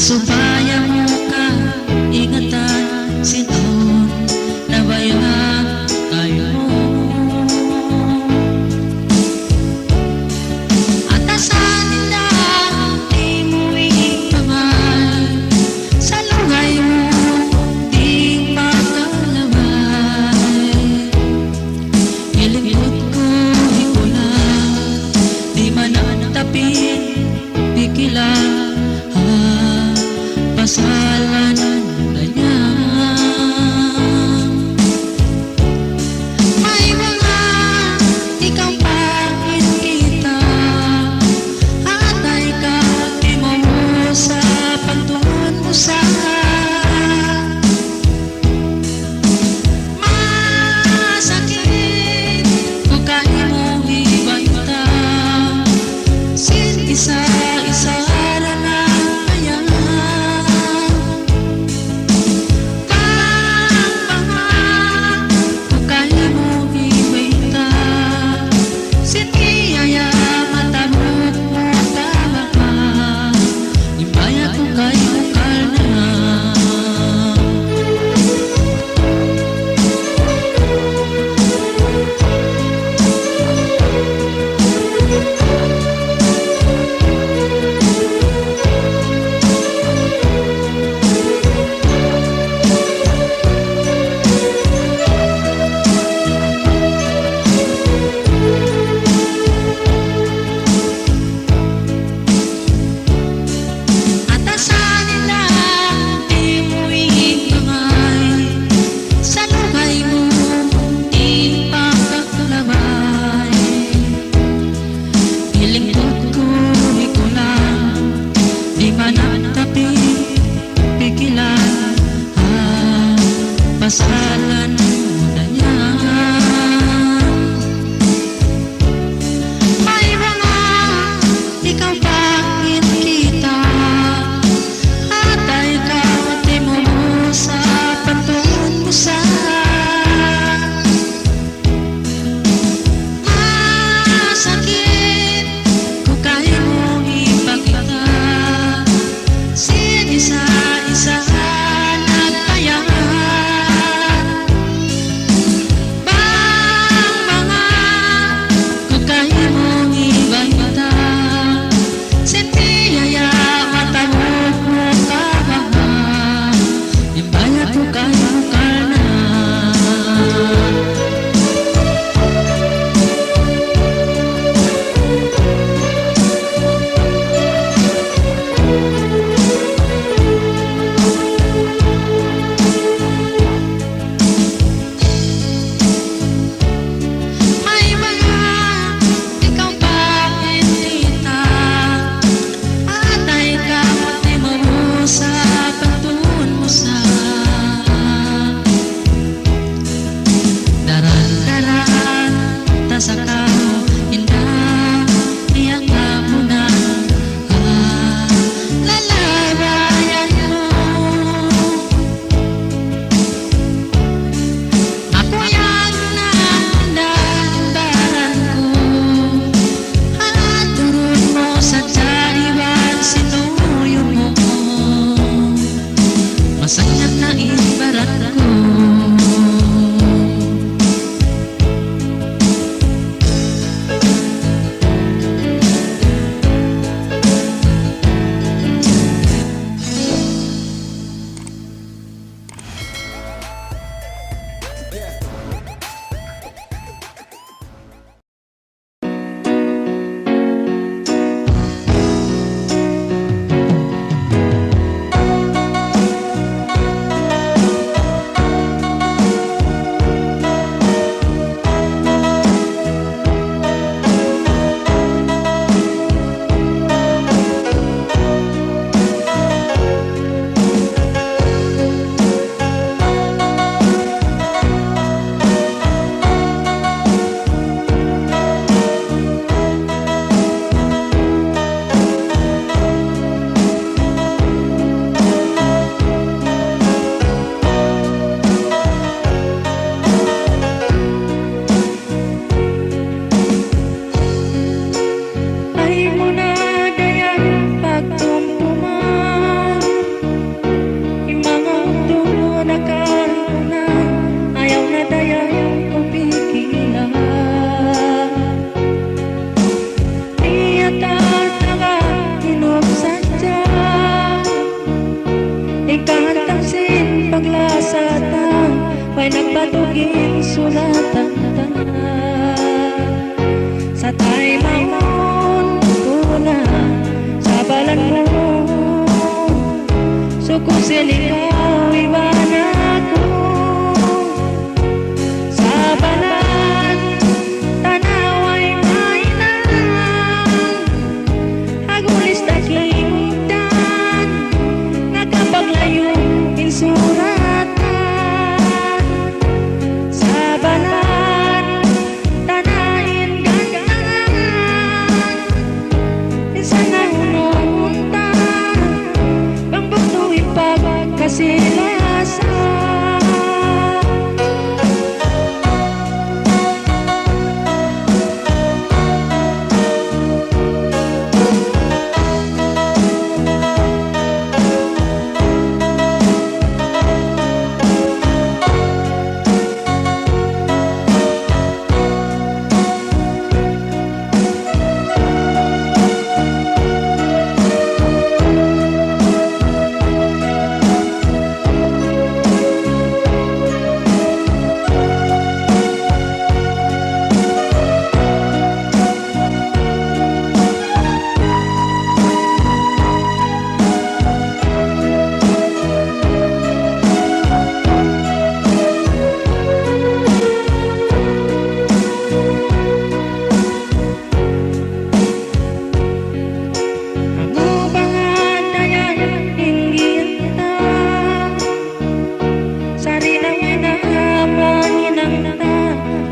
Supaya mo ka ingatan, sintaon na bayan kayo. Atasan nila di mo ipaman, sa lungay mo di pagkalamay. Ilingkod ko hikulang, di man tapin pikilan, pasalan kanya. May mga ikaw pangit kita, atay ka di mo sa pagtuon mo sa masakit ko kayo mo ibanta, sin isa-isa na Pa'y nagbatugin sulatan sa tay maon kuna sa balan mo. Sukusin ikaw iba na ko sa balan tanaway mainan agulis na kingdan nakapaglayo insuratan sa balan tanain gangan minsan na hununta bang butuin pagkasilasan.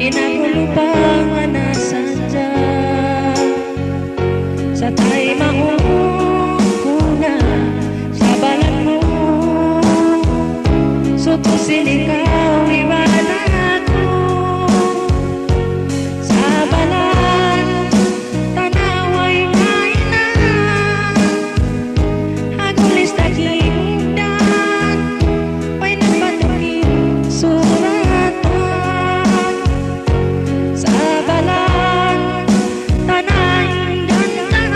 Inagulupan na sadya sa tay mauna sa balan mo. Sutusin ikaw iba na ko sa balan tanaway mainan agulis na kingdan pa'y nagbatugin suratan sa balan tanain gangan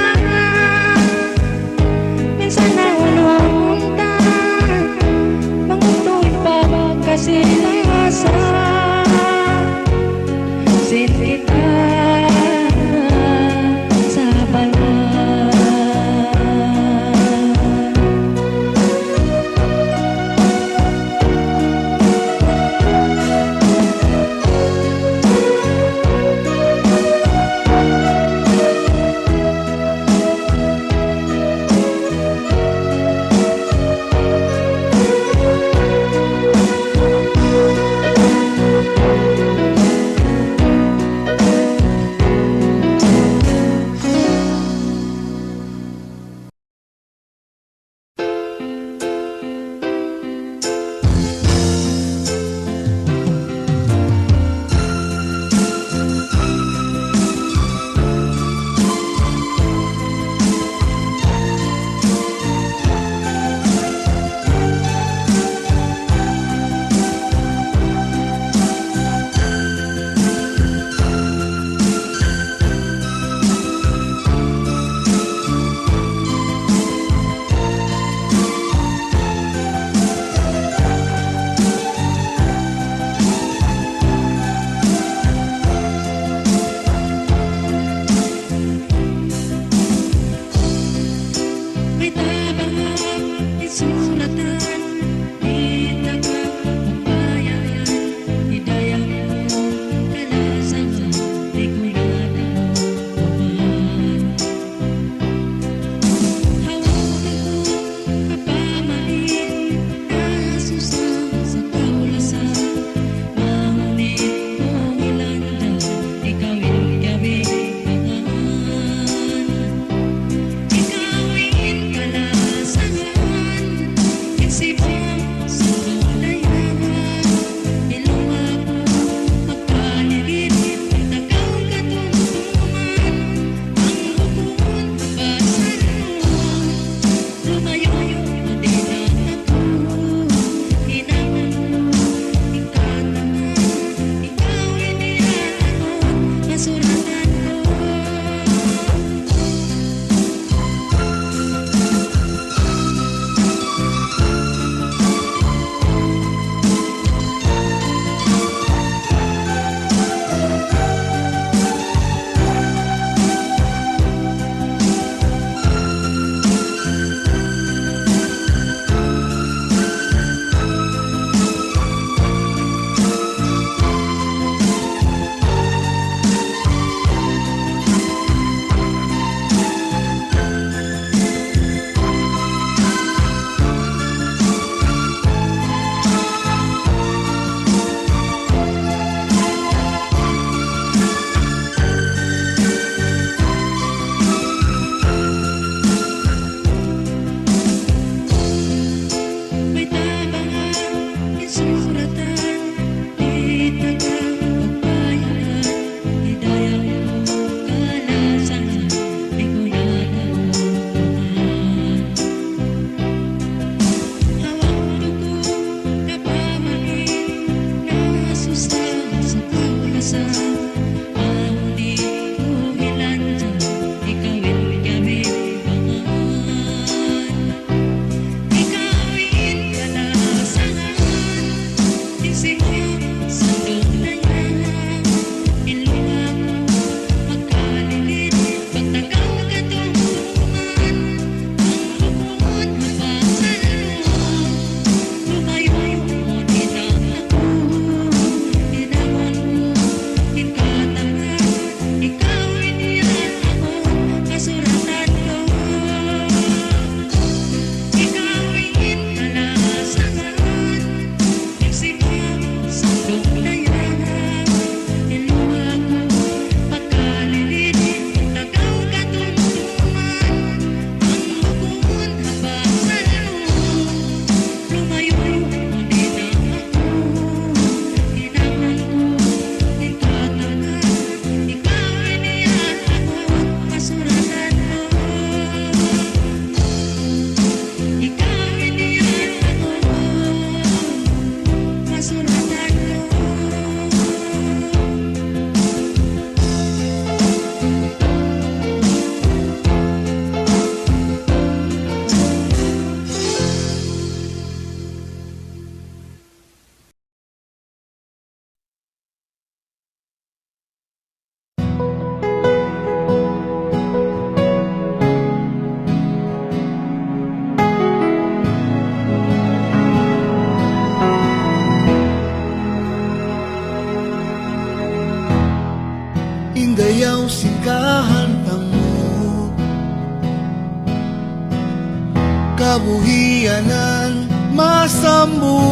nabuhianan masambu.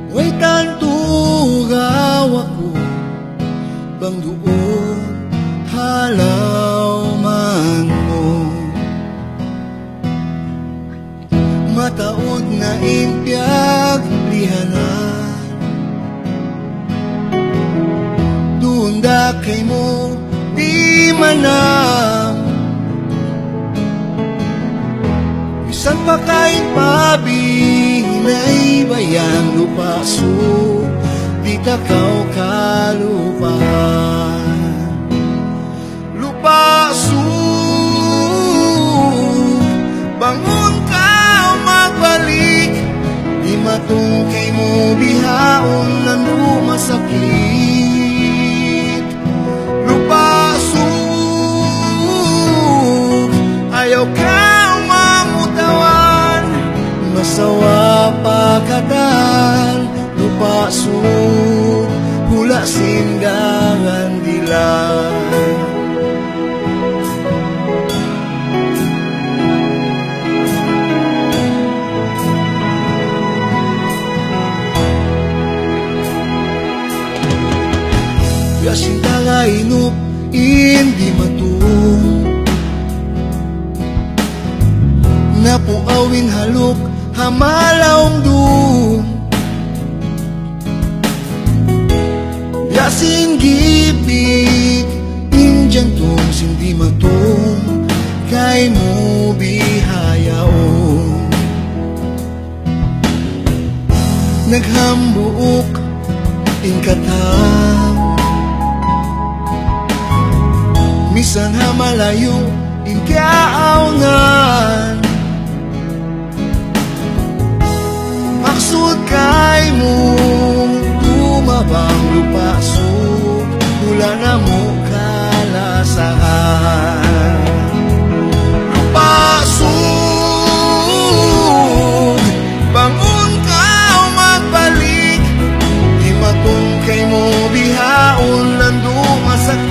Way tantugaw ako bang doon halaw man mo. Mataod na impyag lihanan, doon dakay mo di manam. Bisan pa kahit pabihinay bayang lupaso, di takaw kalupahan. Lupaso, bangon ka magbalik, di matungkay mo bihaon ng lumasakit. Lupaso, ayaw ka mamutawan, masawa pagkatan. Lupaso, hula sindangan dilan. Yasinta nga inup, hindi matung napuawin halok, hamalawng dum. Yasin gibig, indyang tong sindi matung, kay mo bihayaon. Naghambuok, ingkatang misan hamalayo, ingkaawngan. Maksud kay mo tumabang lupaso, hula na mo kalasahan. Lupaso, bangon ka magbalik, di matungkay mo bihaon ng dumasakit.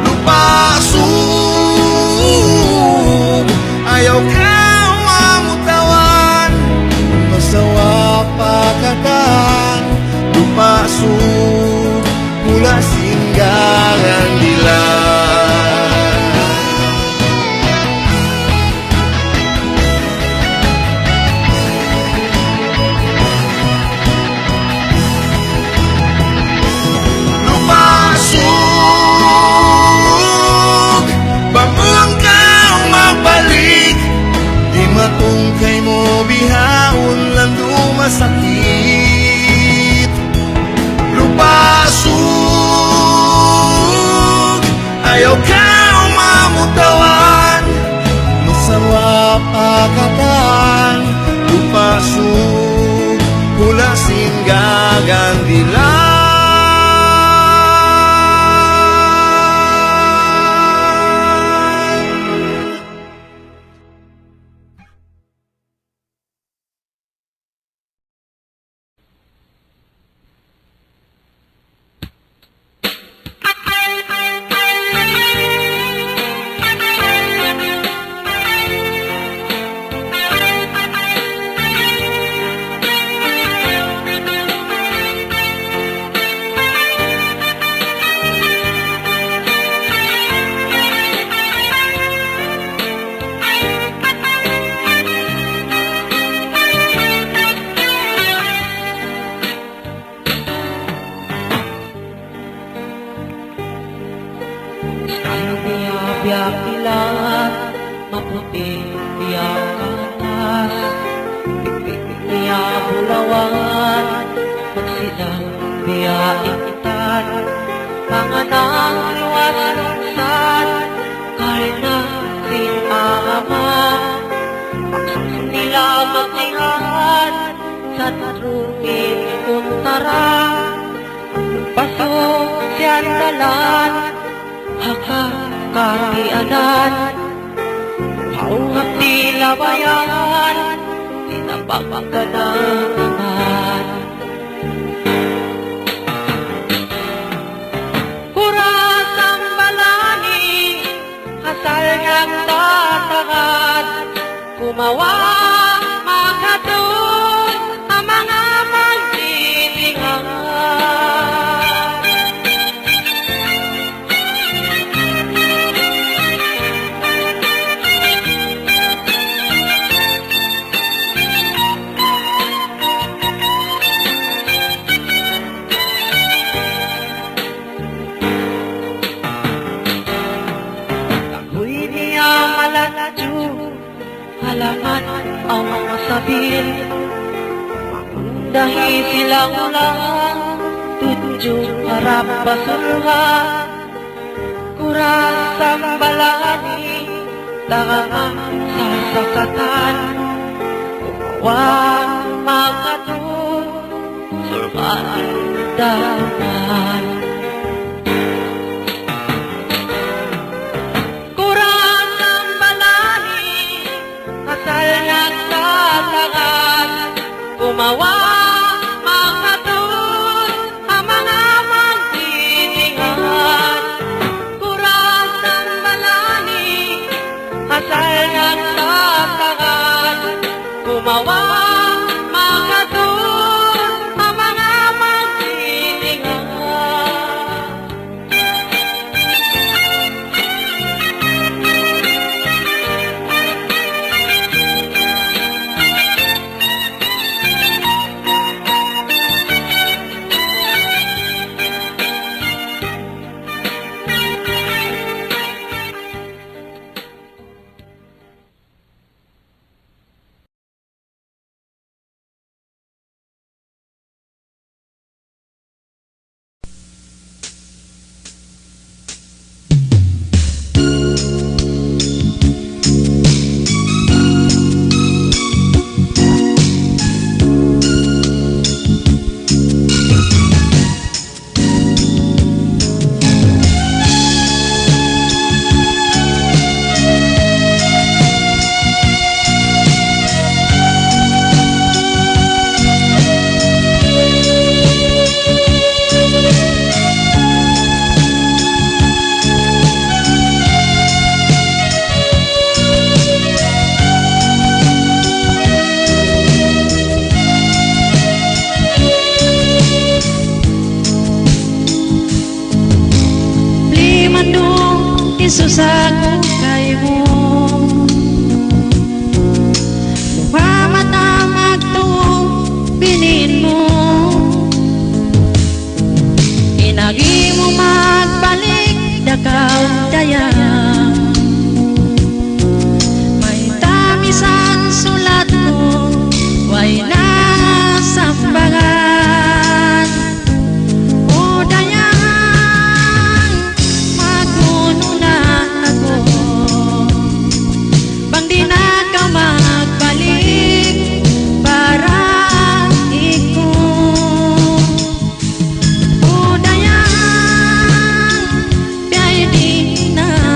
Lupaso, ayaw ka mamutawan, masawa pagkatan. Lupaso, hula singgangan dilan. Lupaso, bangon ka magbalik, di matungkay mo bihaon lang dumasakit. Lupaso, ayaw ka mamutawan, masawa pagkatan. Lupaso, hula singgangan dilan. Biyak ilan, maputi biyak atas, pipik niya bulawan, magsilang biyak ikitan, panganang luwas luksan, kahit na sinama, paksos nila magtingan, sa trungin kuntara, paso siyan dalan, haka kakianan, hauhap tila bayan, tinabang ka ng naman. Kuras ang balani, gumawa makatun ang mga magtitingan. Ako'y niyang alatyo, halaman ang mga sabil, makundahi silang ulang, tudyo harap basurhan, kurasang balani, tangang sasakatan, gumawa makatun, surman daman. Asal nagtatagan, gumawa makatun ang mga magtitingan. Kurasang balani, asal nagtatagan, gumawa makatun ang mga magtitingan. Isus aku kaymu Muhammad amak tu bininmu Inagimu magbalik dakaw dayang May tamisan sulat mo Way nasambangan O dayang na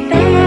kita